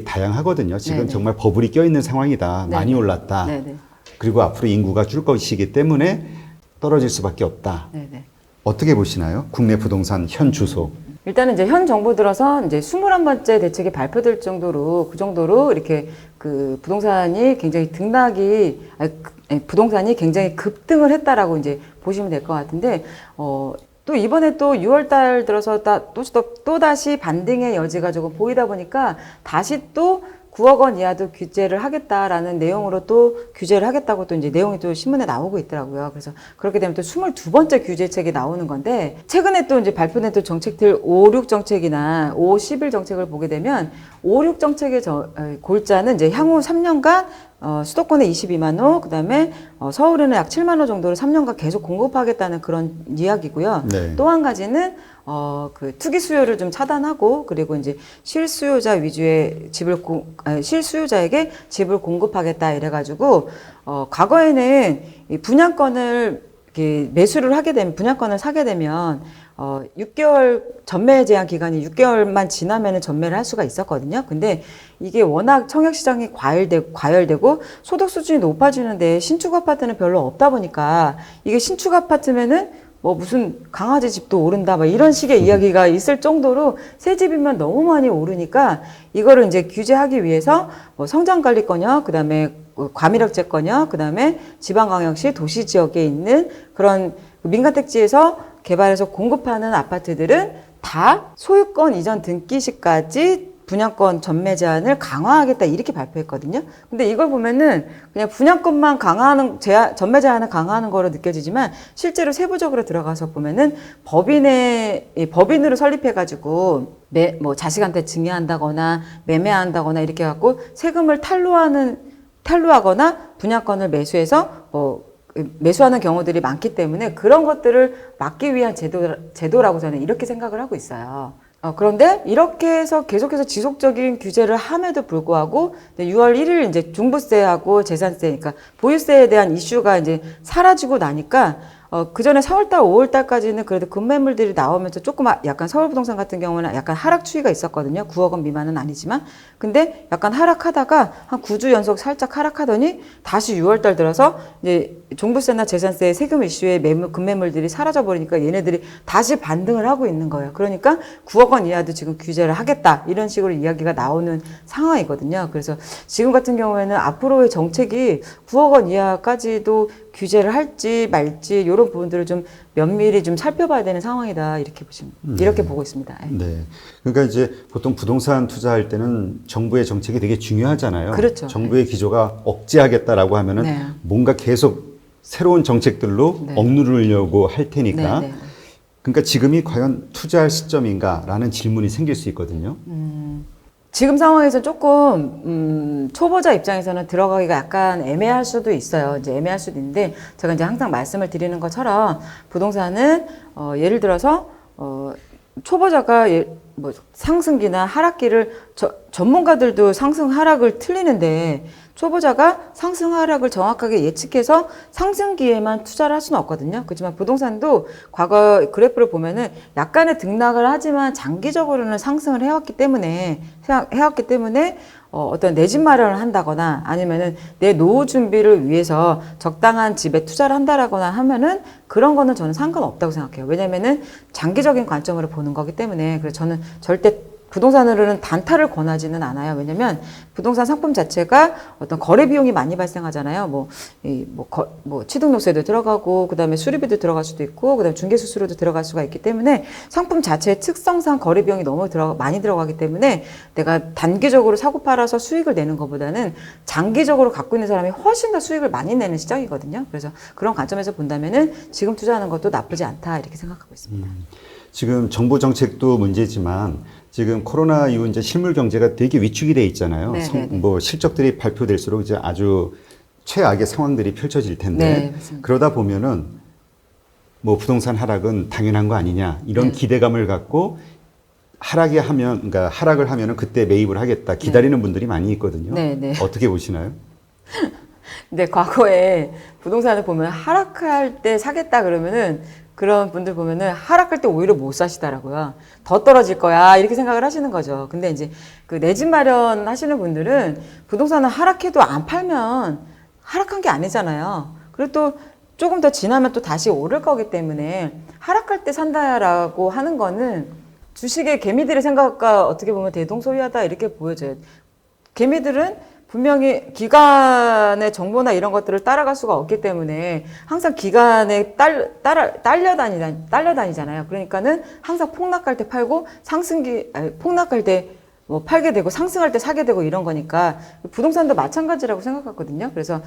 다양하거든요. 지금 네네. 정말 버블이 껴있는 상황이다. 네네. 많이 올랐다. 네네. 그리고 앞으로 인구가 줄 것이기 때문에 떨어질 수밖에 없다. 네네. 어떻게 보시나요? 국내 부동산 현 주소. 일단은 이제 현 정부 들어서 이제 21번째 대책이 발표될 정도로 그 정도로 이렇게 그 부동산이 굉장히 부동산이 굉장히 급등을 했다라고 이제 보시면 될 것 같은데 또 이번에 또 6월 달 들어서 또 다시 반등의 여지가 조금 보이다 보니까 다시 또 9억 원 이하도 규제를 하겠다라는 내용으로 또 규제를 하겠다고 또 이제 내용이 또 신문에 나오고 있더라고요. 그래서 그렇게 되면 또 22번째 규제책이 나오는 건데 최근에 또 이제 발표된 또 정책들 5, 6 정책이나 5, 11 정책을 보게 되면 5, 6 정책의 골자는 이제 향후 3년간 수도권에 22만 호, 그 다음에 서울에는 약 7만 호 정도를 3년간 계속 공급하겠다는 그런 이야기고요. 네. 또 한 가지는 그 투기 수요를 좀 차단하고 그리고 이제 실수요자 위주의 실수요자에게 집을 공급하겠다 이래가지고 과거에는 이 분양권을 이렇게 매수를 하게 되면 분양권을 사게 되면 6개월 전매 제한 기간이 6개월만 지나면은 전매를 할 수가 있었거든요. 근데 이게 워낙 청약 시장이 과열되고 소득 수준이 높아지는데 신축 아파트는 별로 없다 보니까 이게 신축 아파트면은 뭐 무슨 강아지 집도 오른다 막 이런 식의 이야기가 있을 정도로 새 집이면 너무 많이 오르니까 이거를 이제 규제하기 위해서 뭐 성장관리권역, 그다음에 과밀억제권역, 그다음에 지방광역시 도시 지역에 있는 그런 민간택지에서 개발해서 공급하는 아파트들은 다 소유권 이전 등기 시까지 분양권 전매 제한을 강화하겠다 이렇게 발표했거든요. 근데 이걸 보면은 그냥 분양권만 전매 제한을 강화하는 거로 느껴지지만 실제로 세부적으로 들어가서 보면은 법인으로 설립해가지고 뭐 자식한테 증여한다거나 매매한다거나 이렇게 해갖고 세금을 탈루하거나 분양권을 매수하는 경우들이 많기 때문에 그런 것들을 막기 위한 제도라고 저는 이렇게 생각을 하고 있어요. 그런데 이렇게 해서 계속해서 지속적인 규제를 함에도 불구하고 6월 1일 이제 종부세하고 재산세, 그러니까 보유세에 대한 이슈가 이제 사라지고 나니까 그 전에 4월달, 5월달까지는 그래도 급매물들이 나오면서 조금 약간 서울부동산 같은 경우는 약간 하락 추이가 있었거든요. 9억 원 미만은 아니지만. 근데 약간 하락하다가 한 9주 연속 살짝 하락하더니 다시 6월달 들어서 이제 종부세나 재산세 세금 이슈에 급매물들이 사라져버리니까 얘네들이 다시 반등을 하고 있는 거예요. 그러니까 9억 원 이하도 지금 규제를 하겠다. 이런 식으로 이야기가 나오는 상황이거든요. 그래서 지금 같은 경우에는 앞으로의 정책이 9억 원 이하까지도 규제를 할지 말지 이런 부분들을 좀 면밀히 좀 살펴봐야 되는 상황이다 이렇게 보고 있습니다. 네. 그러니까 이제 보통 부동산 투자할 때는 정부의 정책이 되게 중요하잖아요. 그렇죠. 정부의 기조가 억제하겠다라고 하면은 네. 뭔가 계속 새로운 정책들로 네. 억누르려고 할 테니까. 네, 네. 그러니까 지금이 과연 투자할 시점인가라는 질문이 생길 수 있거든요. 지금 상황에서 조금 초보자 입장에서는 들어가기가 약간 애매할 수도 있어요. 이제 애매할 수도 있는데 제가 이제 항상 말씀을 드리는 것처럼 부동산은 예를 들어서 초보자가 뭐 상승기나 하락기를 전문가들도 상승 하락을 틀리는데 초보자가 상승 하락을 정확하게 예측해서 상승기에만 투자를 할 수는 없거든요. 그렇지만 부동산도 과거 그래프를 보면은 약간의 등락을 하지만 장기적으로는 상승을 해왔기 때문에 어떤 내 집 마련을 한다거나 아니면은 내 노후 준비를 위해서 적당한 집에 투자를 한다라거나 하면은 그런 거는 저는 상관없다고 생각해요. 왜냐면은 장기적인 관점으로 보는 거기 때문에 그래서 저는 절대 부동산으로는 단타를 권하지는 않아요. 왜냐면 부동산 상품 자체가 어떤 거래 비용이 많이 발생하잖아요. 뭐 취등록세도 들어가고, 그 다음에 수리비도 들어갈 수도 있고, 그 다음에 중개수수료도 들어갈 수가 있기 때문에 상품 자체의 특성상 거래 비용이 너무 많이 들어가기 때문에 내가 단기적으로 사고 팔아서 수익을 내는 것보다는 장기적으로 갖고 있는 사람이 훨씬 더 수익을 많이 내는 시장이거든요. 그래서 그런 관점에서 본다면은 지금 투자하는 것도 나쁘지 않다 이렇게 생각하고 있습니다. 지금 정부 정책도 문제지만 지금 코로나 이후 이제 실물 경제가 되게 위축이 돼 있잖아요. 뭐 실적들이 발표될수록 이제 아주 최악의 상황들이 펼쳐질 텐데 그러다 보면은 뭐 부동산 하락은 당연한 거 아니냐 이런 기대감을 갖고 그러니까 하락을 하면은 그때 매입을 하겠다 기다리는 분들이 많이 있거든요. 어떻게 보시나요? 근데 과거에 부동산을 보면 하락할 때 사겠다 그러면은 그런 분들 보면은 하락할 때 오히려 못 사시더라고요. 더 떨어질 거야 이렇게 생각을 하시는 거죠. 근데 이제 그 내 집 마련 하시는 분들은 부동산을 하락해도 안 팔면 하락한 게 아니잖아요. 그리고 또 조금 더 지나면 또 다시 오를 거기 때문에 하락할 때 산다라고 하는 거는 주식의 개미들의 생각과 어떻게 보면 대동소이하다 이렇게 보여져요. 개미들은 분명히 기관의 정보나 이런 것들을 따라갈 수가 없기 때문에 항상 기관에 딸려다니잖아요. 그러니까는 항상 폭락할 때 팔고 폭락할 때 뭐 팔게 되고 상승할 때 사게 되고 이런 거니까 부동산도 마찬가지라고 생각하거든요. 그래서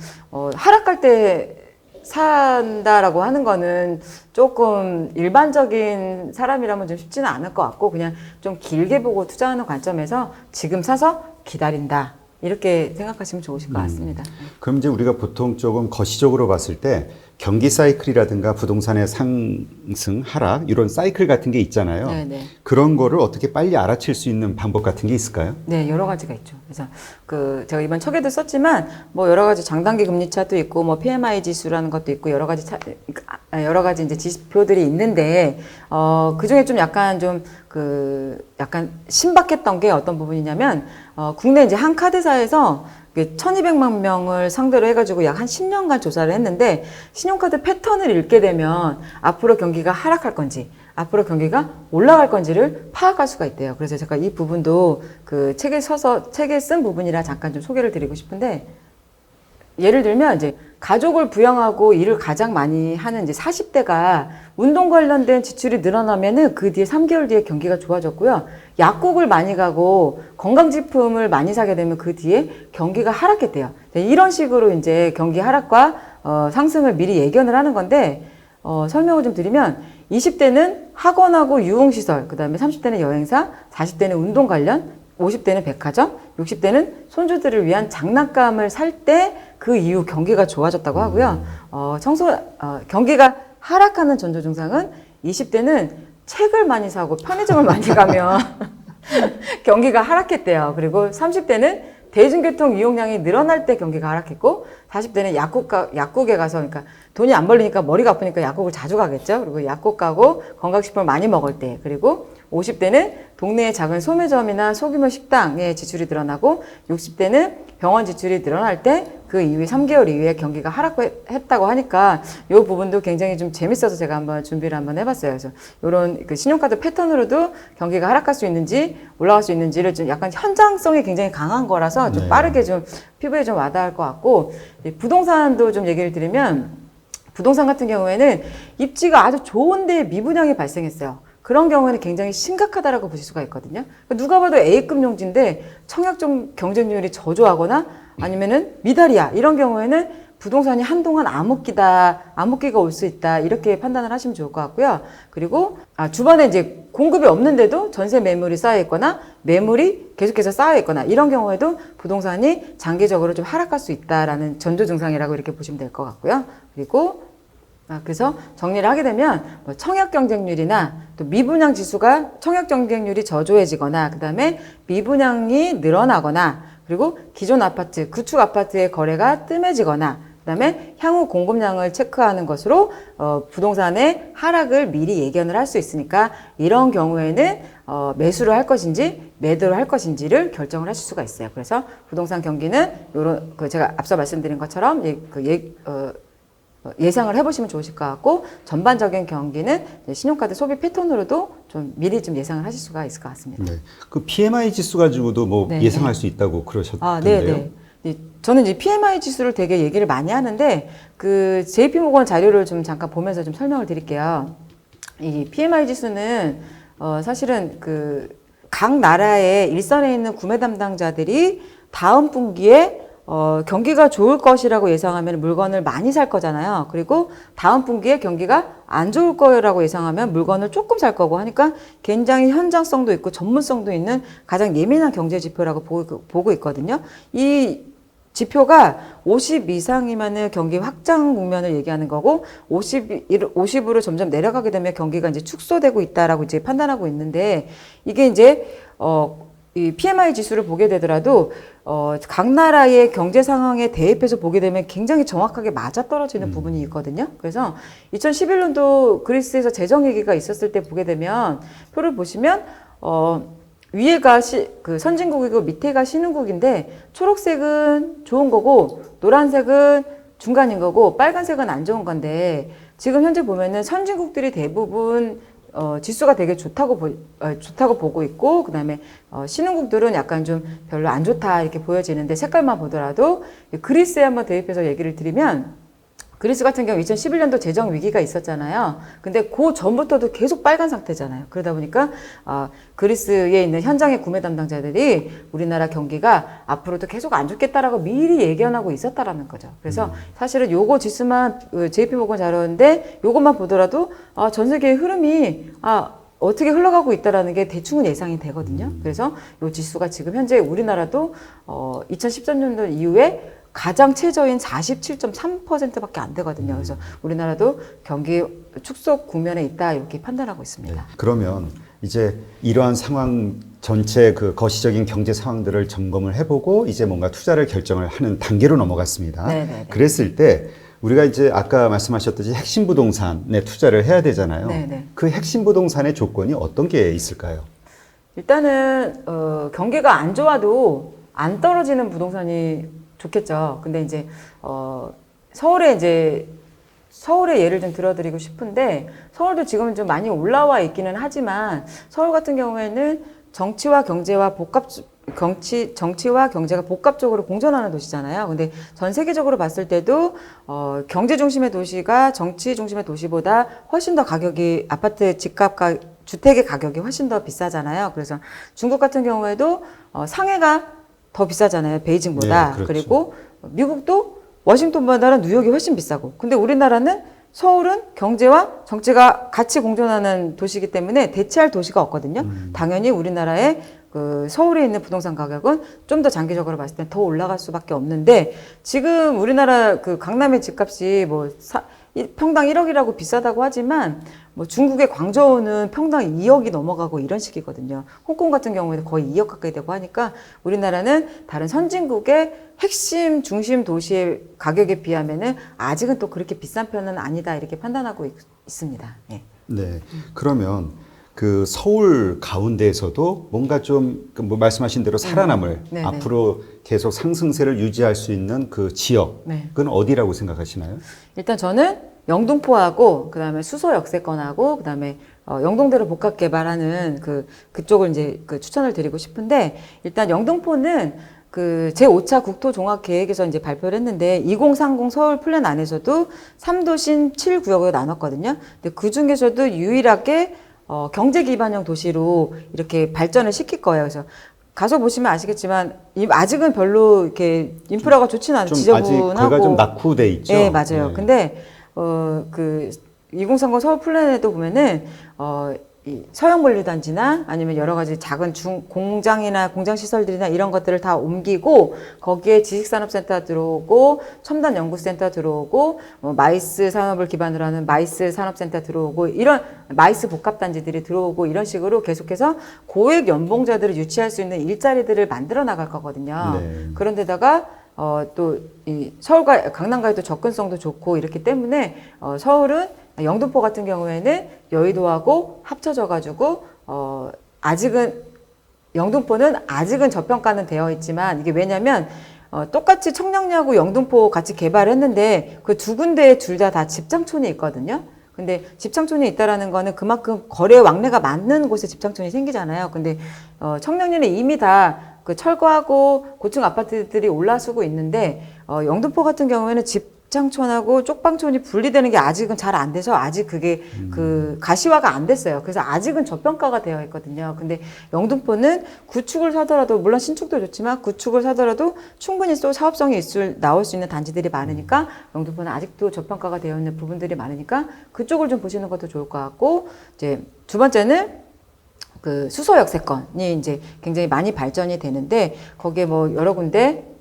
하락할 때 산다라고 하는 거는 조금 일반적인 사람이라면 좀 쉽지는 않을 것 같고 그냥 좀 길게 보고 투자하는 관점에서 지금 사서 기다린다. 이렇게 생각하시면 좋으실 것 같습니다. 그럼 이제 우리가 보통 조금 거시적으로 봤을 때 경기 사이클이라든가 부동산의 상승, 하락 이런 사이클 같은 게 있잖아요. 네네. 그런 거를 어떻게 빨리 알아챌 수 있는 방법 같은 게 있을까요? 네, 여러 가지가 있죠. 그래서 제가 이번 척에도 썼지만 뭐 여러 가지 장단기 금리 차도 있고 뭐 PMI 지수라는 것도 있고 여러 가지 이제 지표들이 있는데 그 중에 좀 약간 신박했던 게 어떤 부분이냐면 국내 이제 한 카드사에서 1200만 명을 상대로 해가지고 약 한 10년간 조사를 했는데 신용카드 패턴을 읽게 되면 앞으로 경기가 하락할 건지 앞으로 경기가 올라갈 건지를 파악할 수가 있대요. 그래서 제가 이 부분도 그 책에 쓴 부분이라 잠깐 좀 소개를 드리고 싶은데 예를 들면 이제 가족을 부양하고 일을 가장 많이 하는 이제 40대가 운동 관련된 지출이 늘어나면은 그 뒤에 3개월 뒤에 경기가 좋아졌고요. 약국을 많이 가고 건강식품을 많이 사게 되면 그 뒤에 경기가 하락했대요. 이런 식으로 이제 경기 하락과 상승을 미리 예견을 하는 건데 설명을 좀 드리면 20대는 학원하고 유흥시설, 그 다음에 30대는 여행사, 40대는 운동 관련, 50대는 백화점, 60대는 손주들을 위한 장난감을 살 때 그 이후 경기가 좋아졌다고 하고요. 경기가 하락하는 전조 증상은 20대는 책을 많이 사고 편의점을 많이 가면 경기가 하락했대요. 그리고 30대는 대중교통 이용량이 늘어날 때 경기가 하락했고 40대는 약국에 가서 그러니까 돈이 안 벌리니까 머리가 아프니까 약국을 자주 가겠죠. 그리고 약국 가고 건강식품을 많이 먹을 때 그리고 50대는 동네의 작은 소매점이나 소규모 식당에 지출이 늘어나고 60대는 병원 지출이 늘어날 때 그 이후에 3개월 이후에 경기가 하락했다고 하니까 이 부분도 굉장히 좀 재밌어서 제가 준비를 한번 해봤어요. 그래서 이런 그 신용카드 패턴으로도 경기가 하락할 수 있는지 올라갈 수 있는지를 좀 약간 현장성이 굉장히 강한 거라서 좀 빠르게 좀 피부에 좀 와닿을 것 같고 부동산도 좀 얘기를 드리면 부동산 같은 경우에는 입지가 아주 좋은데 미분양이 발생했어요. 그런 경우에는 굉장히 심각하다라고 보실 수가 있거든요. 누가 봐도 A급 용지인데 청약 경쟁률이 저조하거나 아니면은 미달이야. 이런 경우에는 부동산이 한동안 암흑기가 올 수 있다. 이렇게 판단을 하시면 좋을 것 같고요. 그리고 주변에 이제 공급이 없는데도 전세 매물이 쌓여 있거나 매물이 계속해서 쌓여 있거나 이런 경우에도 부동산이 장기적으로 좀 하락할 수 있다라는 전조 증상이라고 이렇게 보시면 될 것 같고요. 그리고 그래서 정리를 하게 되면 청약 경쟁률이나 또 미분양 지수가 청약 경쟁률이 저조해지거나 그다음에 미분양이 늘어나거나 그리고 기존 아파트, 구축 아파트의 거래가 뜸해지거나 그다음에 향후 공급량을 체크하는 것으로 부동산의 하락을 미리 예견을 할 수 있으니까 이런 경우에는 매수를 할 것인지 매도를 할 것인지를 결정을 하실 수가 있어요. 그래서 부동산 경기는 제가 앞서 말씀드린 것처럼 예상을 해보시면 좋으실 것 같고 전반적인 경기는 신용카드 소비 패턴으로도 좀 미리 좀 예상을 하실 수가 있을 것 같습니다. 네. 그 PMI 지수 가지고도 뭐 네, 예상할 네. 수 있다고 그러셨던데요. 네. 저는 이제 PMI 지수를 되게 얘기를 많이 하는데 그 JP모건 자료를 좀 잠깐 보면서 좀 설명을 드릴게요. 이 PMI 지수는 사실은 각 나라의 일선에 있는 구매 담당자들이 다음 분기에 경기가 좋을 것이라고 예상하면 물건을 많이 살 거잖아요. 그리고 다음 분기에 경기가 안 좋을 거라고 예상하면 물건을 조금 살 거고 하니까 굉장히 현장성도 있고 전문성도 있는 가장 예민한 경제 지표라고 보고 있거든요. 이 지표가 50 이상이면은 경기 확장 국면을 얘기하는 거고 50으로 점점 내려가게 되면 경기가 이제 축소되고 있다라고 이제 판단하고 있는데 이게 이제 이 PMI 지수를 보게 되더라도 각 나라의 경제 상황에 대입해서 보게 되면 굉장히 정확하게 맞아떨어지는 부분이 있거든요. 그래서 2011년도 그리스에서 재정 위기가 있었을 때 보게 되면 표를 보시면 위에가 그 선진국이고 밑에가 신흥국인데 초록색은 좋은 거고 노란색은 중간인 거고 빨간색은 안 좋은 건데 지금 현재 보면은 선진국들이 대부분 지수가 되게 좋다고 보고 있고, 그 다음에, 신흥국들은 약간 좀 별로 안 좋다, 이렇게 보여지는데, 색깔만 보더라도, 그리스에 한번 대입해서 얘기를 드리면, 그리스 같은 경우 2011년도 재정 위기가 있었잖아요. 근데 그 전부터도 계속 빨간 상태잖아요. 그러다 보니까 그리스에 있는 현장의 구매 담당자들이 우리나라 경기가 앞으로도 계속 안 좋겠다라고 미리 예견하고 있었다라는 거죠. 그래서 사실은 요거 지수만 JP모건 자료인데 요것만 보더라도 전 세계의 흐름이 어떻게 흘러가고 있다라는 게 대충은 예상이 되거든요. 그래서 요 지수가 지금 현재 우리나라도 2013년도 이후에 가장 최저인 47.3%밖에 안 되거든요. 그래서 우리나라도 경기 축소 국면에 있다 이렇게 판단하고 있습니다. 네. 그러면 이제 이러한 상황 전체 그 거시적인 경제 상황들을 점검을 해보고 이제 뭔가 투자를 결정을 하는 단계로 넘어갔습니다. 네네네. 그랬을 때 우리가 이제 아까 말씀하셨듯이 핵심 부동산에 투자를 해야 되잖아요. 네네. 그 핵심 부동산의 조건이 어떤 게 있을까요? 일단은 경기가 안 좋아도 안 떨어지는 부동산이 좋겠죠. 근데 이제 서울의 예를 좀 들어드리고 싶은데 서울도 지금 좀 많이 올라와 있기는 하지만 서울 같은 경우에는 정치와 경제가 복합적으로 공존하는 도시잖아요. 근데 전 세계적으로 봤을 때도 경제 중심의 도시가 정치 중심의 도시보다 훨씬 더 가격이 아파트 집값과 주택의 가격이 훨씬 더 비싸잖아요. 그래서 중국 같은 경우에도 상해가 더 비싸잖아요. 베이징보다. 네, 그렇죠. 그리고 미국도 워싱턴보다는 뉴욕이 훨씬 비싸고. 근데 우리나라는 서울은 경제와 정치가 같이 공존하는 도시이기 때문에 대체할 도시가 없거든요. 당연히 우리나라의 그 서울에 있는 부동산 가격은 좀 더 장기적으로 봤을 때 더 올라갈 수밖에 없는데 지금 우리나라 그 강남의 집값이 뭐 평당 1억이라고 비싸다고 하지만 뭐 중국의 광저우는 평당 2억이 넘어가고 이런 식이거든요. 홍콩 같은 경우에는 거의 2억 가까이 되고 하니까 우리나라는 다른 선진국의 핵심 중심 도시의 가격에 비하면은 아직은 또 그렇게 비싼 편은 아니다 이렇게 판단하고 있습니다. 네. 네. 그러면 그 서울 가운데에서도 뭔가 좀 뭐 말씀하신 대로 살아남을 네네. 앞으로 계속 상승세를 유지할 수 있는 그 지역은 네. 어디라고 생각하시나요? 일단 저는 영등포하고 그다음에 수서 역세권하고 그다음에 영동대로 복합 개발하는 그쪽을 이제 추천을 드리고 싶은데 일단 영등포는 그 제5차 국토종합계획에서 이제 발표를 했는데 2030 서울 플랜 안에서도 3도심 7구역으로 나눴거든요. 근데 그 중에서도 유일하게 경제 기반형 도시로 이렇게 발전을 시킬 거예요. 그래서 가서 보시면 아시겠지만 아직은 별로 이렇게 인프라가 좋지는 않은 지저분하고 아직 거기가 좀 낙후돼 있죠. 네, 맞아요. 네. 근데 그 2030 서울 플랜에도 보면은 이 서형 물류단지나 아니면 여러 가지 작은 공장이나 공장 시설들이나 이런 것들을 다 옮기고 거기에 지식산업센터 들어오고 첨단 연구센터 들어오고 마이스 산업을 기반으로 하는 마이스 산업센터 들어오고 이런 마이스 복합단지들이 들어오고 이런 식으로 계속해서 고액 연봉자들을 유치할 수 있는 일자리들을 만들어 나갈 거거든요. 네. 그런데다가 또 이 서울과 강남과의 또 접근성도 좋고 이렇기 때문에 서울은 영등포 같은 경우에는 여의도하고 합쳐져 가지고 아직은 영등포는 아직은 저평가는 되어 있지만 이게 왜냐면 똑같이 청량리하고 영등포 같이 개발했는데 그 두 군데에 둘 다 집장촌이 있거든요. 근데 집장촌이 있다라는 거는 그만큼 거래 왕래가 많은 곳에 집장촌이 생기잖아요. 근데 청량리는 이미 다 그 철거하고 고층 아파트들이 올라서고 있는데 영등포 같은 경우에는 집장촌하고 쪽방촌이 분리되는 게 아직은 잘 안 돼서 아직 그게 그 가시화가 안 됐어요. 그래서 아직은 저평가가 되어 있거든요. 근데 영등포는 구축을 사더라도 물론 신축도 좋지만 구축을 사더라도 충분히 또 사업성이 나올 수 있는 단지들이 많으니까 영등포는 아직도 저평가가 되어 있는 부분들이 많으니까 그쪽을 좀 보시는 것도 좋을 것 같고 이제 두 번째는 그 수서 역세권이 이제 굉장히 많이 발전이 되는데 거기에 뭐 여러 군데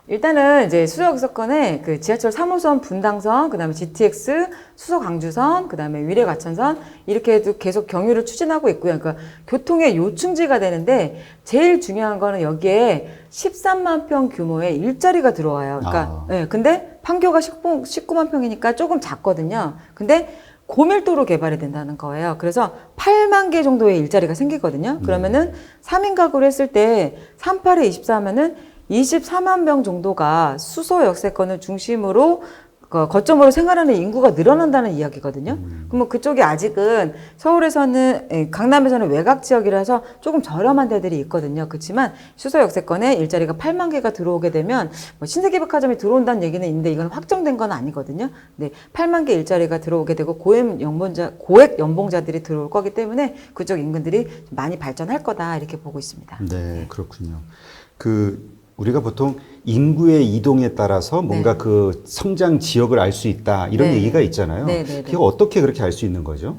일단은 이제 수서역세권에 그 지하철 3호선 분당선, 그 다음에 GTX, 수서광주선, 그 다음에 위례과천선 이렇게 해도 계속 경유를 추진하고 있고요. 그러니까 교통의 요충지가 되는데 제일 중요한 거는 여기에 13만 평 규모의 일자리가 들어와요. 그러니까 네, 근데 판교가 19만 평이니까 조금 작거든요. 근데 고밀도로 개발이 된다는 거예요. 그래서 8만 개 정도의 일자리가 생기거든요. 그러면은 3인 가구를 했을 때 38에 24 하면은 24만 명 정도가 수서 역세권을 중심으로 거점으로 생활하는 인구가 늘어난다는 이야기거든요. 그러면 그쪽이 아직은 서울에서는 강남에서는 외곽 지역이라서 조금 저렴한 데들이 있거든요. 그렇지만 수서 역세권에 일자리가 8만 개가 들어오게 되면 뭐 신세계백화점이 들어온다는 얘기는 있는데 이건 확정된 건 아니거든요. 네, 8만 개 일자리가 들어오게 되고 고액 연봉자들이 들어올 거기 때문에 그쪽 인근들이 많이 발전할 거다 이렇게 보고 있습니다. 네, 그렇군요. 우리가 보통 인구의 이동에 따라서 뭔가 네. 그 성장 지역을 알 수 있다 이런 네. 얘기가 있잖아요. 네, 네, 네. 그게 어떻게 그렇게 알 수 있는 거죠?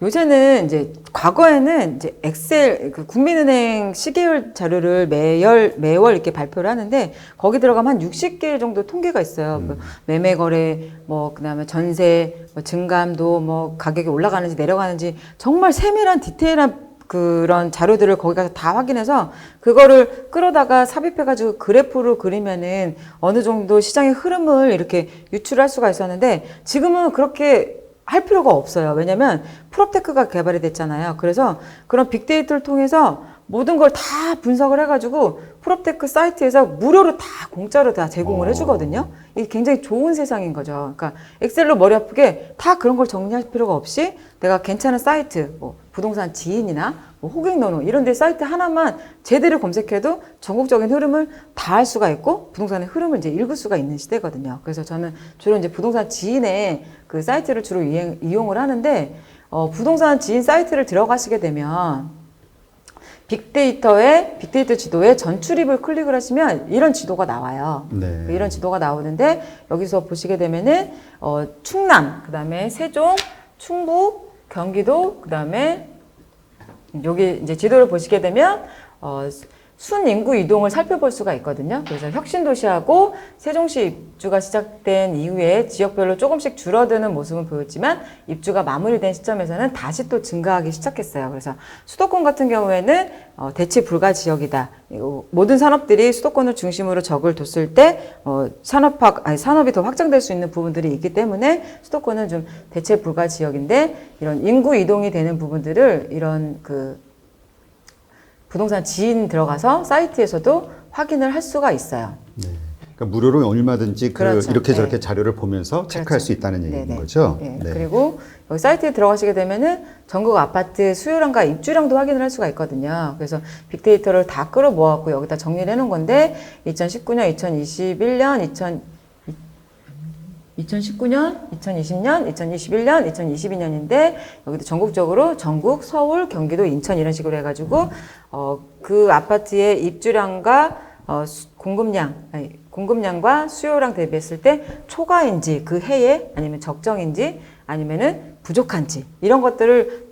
요새는 이제 과거에는 이제 엑셀 그 국민은행 시계열 자료를 매월 이렇게 발표를 하는데 거기 들어가면 한 60개 정도 통계가 있어요. 뭐 매매 거래 뭐 그다음에 전세 뭐 증감도 뭐 가격이 올라가는지 내려가는지 정말 세밀한 디테일한 그런 자료들을 거기 가서 다 확인해서 그거를 끌어다가 삽입해가지고 그래프로 그리면은 어느 정도 시장의 흐름을 이렇게 유출할 수가 있었는데 지금은 그렇게 할 필요가 없어요. 왜냐면 프롭테크가 개발이 됐잖아요. 그래서 그런 빅데이터를 통해서 모든 걸 다 분석을 해가지고 프롭테크 사이트에서 무료로 다 공짜로 다 제공을 해주거든요. 이게 굉장히 좋은 세상인 거죠. 그러니까 엑셀로 머리 아프게 다 그런 걸 정리할 필요가 없이 내가 괜찮은 사이트, 뭐 부동산 지인이나 뭐 호객노노 이런 데 사이트 하나만 제대로 검색해도 전국적인 흐름을 다 알 수가 있고 부동산의 흐름을 이제 읽을 수가 있는 시대거든요. 그래서 저는 주로 이제 부동산 지인의 그 사이트를 주로 이용을 하는데 부동산 지인 사이트를 들어가시게 되면 빅데이터 지도에 전출입을 클릭을 하시면 이런 지도가 나와요. 네. 이런 지도가 나오는데 여기서 보시게 되면은 충남, 그다음에 세종, 충북, 경기도, 그다음에 여기 이제 지도를 보시게 되면 순인구 이동을 살펴볼 수가 있거든요. 그래서 혁신도시하고 세종시 입주가 시작된 이후에 지역별로 조금씩 줄어드는 모습은 보였지만 입주가 마무리된 시점에서는 다시 또 증가하기 시작했어요. 그래서 수도권 같은 경우에는 대체 불가 지역이다. 모든 산업들이 수도권을 중심으로 적을 뒀을 때 산업이 더 확장될 수 있는 부분들이 있기 때문에 수도권은 좀 대체 불가 지역인데 이런 인구 이동이 되는 부분들을 이런 부동산 지인 들어가서 사이트에서도 확인을 할 수가 있어요. 네. 그러니까 무료로 얼마든지 그렇죠. 이렇게 저렇게 네. 자료를 보면서 체크할 그렇죠. 수 있다는 얘기인 네네. 거죠. 네. 네. 그리고 여기 사이트에 들어가시게 되면은 전국 아파트 수요량과 입주량도 확인을 할 수가 있거든요. 그래서 빅데이터를 다 끌어 모아갖고 여기다 정리를 해놓은 건데 2019년, 2021년, 2019년, 2020년, 2021년, 2022년인데 여기도 전국적으로 전국, 서울, 경기도, 인천 이런 식으로 해가지고 그 아파트의 입주량과 공급량과 수요량 대비했을 때 초과인지 그 해에 아니면 적정인지 아니면은 부족한지 이런 것들을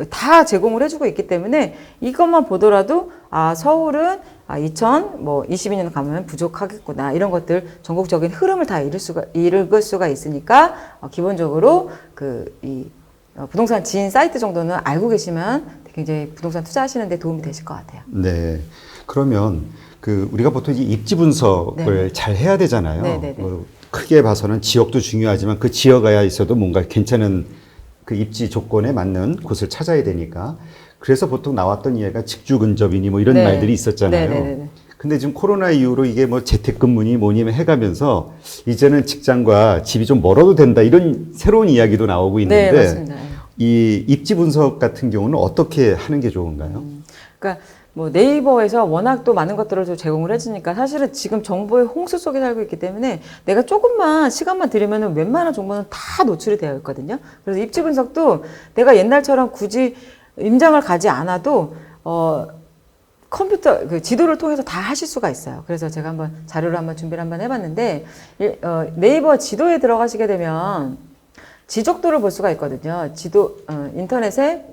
다 제공을 해주고 있기 때문에 이것만 보더라도 서울은 2022년 가면 부족하겠구나 이런 것들 전국적인 흐름을 다 읽을 수가 있으니까 기본적으로 이 부동산 지인 사이트 정도는 알고 계시면 굉장히 부동산 투자하시는 데 도움이 되실 것 같아요. 네. 그러면 우리가 보통 이 입지 분석을 네. 잘 해야 되잖아요. 네네네. 크게 봐서는 지역도 중요하지만 그 지역에 있어도 뭔가 괜찮은 그 입지 조건에 맞는 곳을 찾아야 되니까 그래서 보통 나왔던 이해가 직주 근접이니 뭐 이런 네. 말들이 있었잖아요. 네네네. 근데 지금 코로나 이후로 이게 뭐 재택근무니 뭐니 해가면서 이제는 직장과 집이 좀 멀어도 된다 이런 새로운 이야기도 나오고 있는데 네, 맞습니다. 이 입지 분석 같은 경우는 어떻게 하는 게 좋은가요? 그러니까 뭐 네이버에서 워낙 또 많은 것들을 또 제공을 해주니까 사실은 지금 정보의 홍수 속에 살고 있기 때문에 내가 조금만 시간만 들이면 웬만한 정보는 다 노출이 되어 있거든요. 그래서 입지 분석도 내가 옛날처럼 굳이 임장을 가지 않아도 컴퓨터 지도를 통해서 다 하실 수가 있어요. 그래서 제가 한번 자료를 준비를 해봤는데 네이버 지도에 들어가시게 되면 지적도를 볼 수가 있거든요. 인터넷에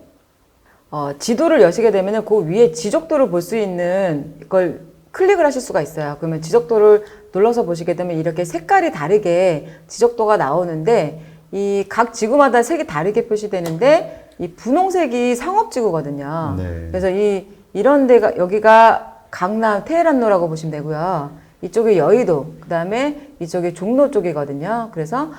지도를 여시게 되면 그 위에 지적도를 볼 수 있는 걸 클릭을 하실 수가 있어요. 그러면 지적도를 눌러서 보시게 되면 이렇게 색깔이 다르게 지적도가 나오는데 이 각 지구마다 색이 다르게 표시되는데 이 분홍색이 상업지구거든요. 네. 그래서 이런 데가 여기가 강남 테헤란로라고 보시면 되고요. 이쪽이 여의도, 그 다음에 이쪽이 종로 쪽이거든요. 그래서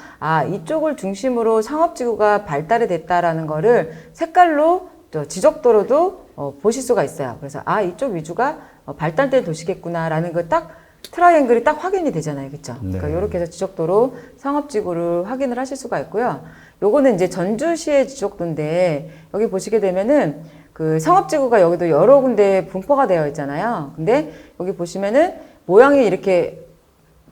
이쪽을 중심으로 상업지구가 발달이 됐다라는 거를 색깔로 또 지적도로도 보실 수가 있어요. 그래서 이쪽 위주가 발달된 도시겠구나라는 걸 딱 트라이앵글이 딱 확인이 되잖아요. 그렇죠? 네. 그러니까 이렇게 해서 지적도로 상업지구를 확인을 하실 수가 있고요. 요거는 이제 전주시의 지적도인데 여기 보시게 되면은 그 상업지구가 여기도 여러 군데 분포가 되어 있잖아요. 근데 여기 보시면은 모양이 이렇게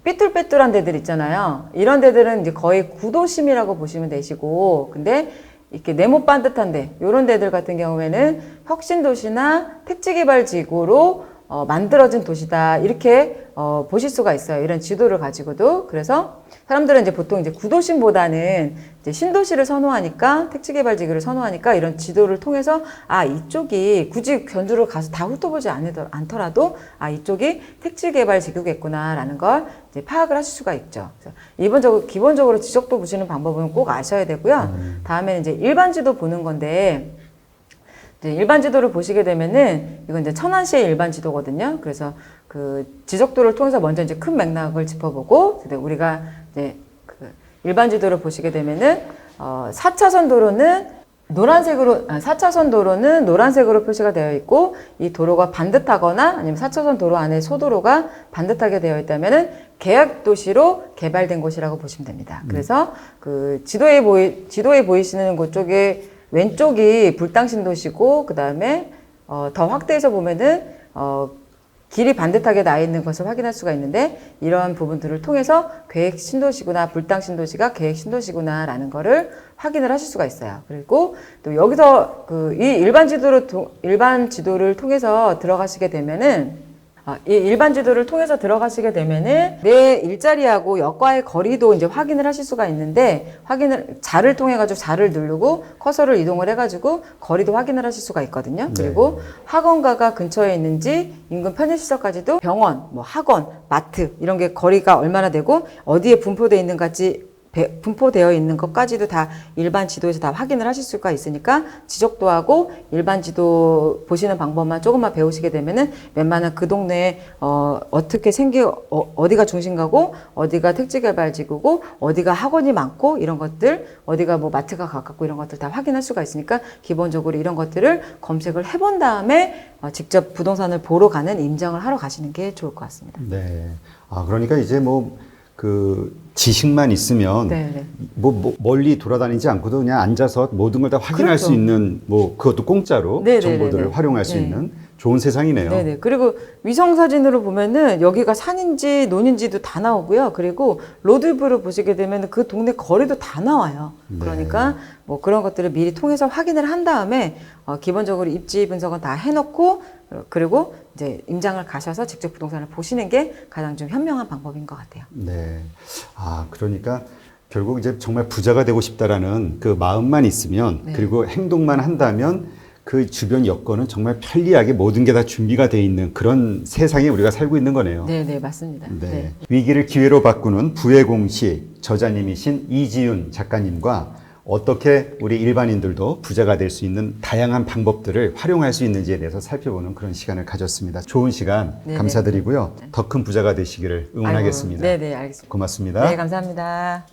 삐뚤빼뚤한 데들 있잖아요. 이런 데들은 이제 거의 구도심이라고 보시면 되시고, 근데 이렇게 네모 반듯한데 이런 데들 같은 경우에는 혁신도시나 택지개발지구로 만들어진 도시다 이렇게 보실 수가 있어요. 이런 지도를 가지고도. 그래서 사람들은 이제 보통 이제 구도심보다는 이제 신도시를 선호하니까 택지개발지구를 선호하니까 이런 지도를 통해서 이쪽이 굳이 견주를 가서 다 훑어보지 않더라도 이쪽이 택지개발지구겠구나라는 걸 이제 파악을 하실 수가 있죠. 그래서 기본적으로 지적도 보시는 방법은 꼭 아셔야 되고요. 다음에는 이제 일반 지도 보는 건데 일반 지도를 보시게 되면은 이건 이제 천안시의 일반 지도거든요. 그래서 그 지적도를 통해서 먼저 이제 큰 맥락을 짚어보고 우리가 이제 그 일반 지도를 보시게 되면은 4차선 도로는 노란색으로 표시가 되어 있고 이 도로가 반듯하거나 아니면 4차선 도로 안에 소도로가 반듯하게 되어 있다면은 계약 도시로 개발된 곳이라고 보시면 됩니다. 그래서 그 지도에 보이시는 곳 쪽에 왼쪽이 불당신도시고 그 다음에 더 확대해서 보면은 길이 반듯하게 나 있는 것을 확인할 수가 있는데 이러한 부분들을 통해서 계획 신도시구나 불당 신도시가 계획 신도시구나라는 거를 확인을 하실 수가 있어요. 그리고 또 여기서 이 일반 지도를 통해서 들어가시게 되면은 이 일반 지도를 통해서 들어가시게 되면은 내 일자리하고 역과의 거리도 이제 확인을 하실 수가 있는데 자를 통해 가지고 자를 누르고 커서를 이동을 해 가지고 거리도 확인을 하실 수가 있거든요. 네. 그리고 학원가가 근처에 있는지 인근 편의시설까지도 병원, 학원, 마트 이런 게 거리가 얼마나 되고 어디에 분포되어 있는 것까지도 다 일반 지도에서 다 확인을 하실 수가 있으니까 지적도하고 일반 지도 보시는 방법만 조금만 배우시게 되면은 웬만한 그 동네에 어떻게 어디가 중심가고 어디가 택지개발지구고 어디가 학원이 많고 이런 것들 어디가 마트가 가깝고 이런 것들 다 확인할 수가 있으니까 기본적으로 이런 것들을 검색을 해본 다음에 직접 부동산을 보러 가는 임장을 하러 가시는 게 좋을 것 같습니다. 네. 그러니까 이제 지식만 있으면 네네. 멀리 돌아다니지 않고도 그냥 앉아서 모든 걸 다 확인할 그렇죠. 수 있는 그것도 공짜로 네네네네. 정보들을 활용할 수 네. 있는 좋은 세상이네요. 네네. 그리고 위성 사진으로 보면은 여기가 산인지 논인지도 다 나오고요. 그리고 로드뷰를 보시게 되면 그 동네 거리도 다 나와요. 네. 그러니까 그런 것들을 미리 통해서 확인을 한 다음에 기본적으로 입지 분석은 다 해놓고 그리고 이제 임장을 가셔서 직접 부동산을 보시는 게 가장 좀 현명한 방법인 것 같아요. 네. 그러니까 결국 이제 정말 부자가 되고 싶다라는 그 마음만 있으면 네. 그리고 행동만 한다면 그 주변 여건은 정말 편리하게 모든 게 다 준비가 돼 있는 그런 세상에 우리가 살고 있는 거네요. 네, 맞습니다. 네. 네. 위기를 기회로 바꾸는 부의 공시 저자님이신 이지윤 작가님과 어떻게 우리 일반인들도 부자가 될 수 있는 다양한 방법들을 활용할 수 있는지에 대해서 살펴보는 그런 시간을 가졌습니다. 좋은 시간 네네. 감사드리고요. 더 큰 부자가 되시기를 응원하겠습니다. 네네, 알겠습니다. 고맙습니다. 네, 감사합니다.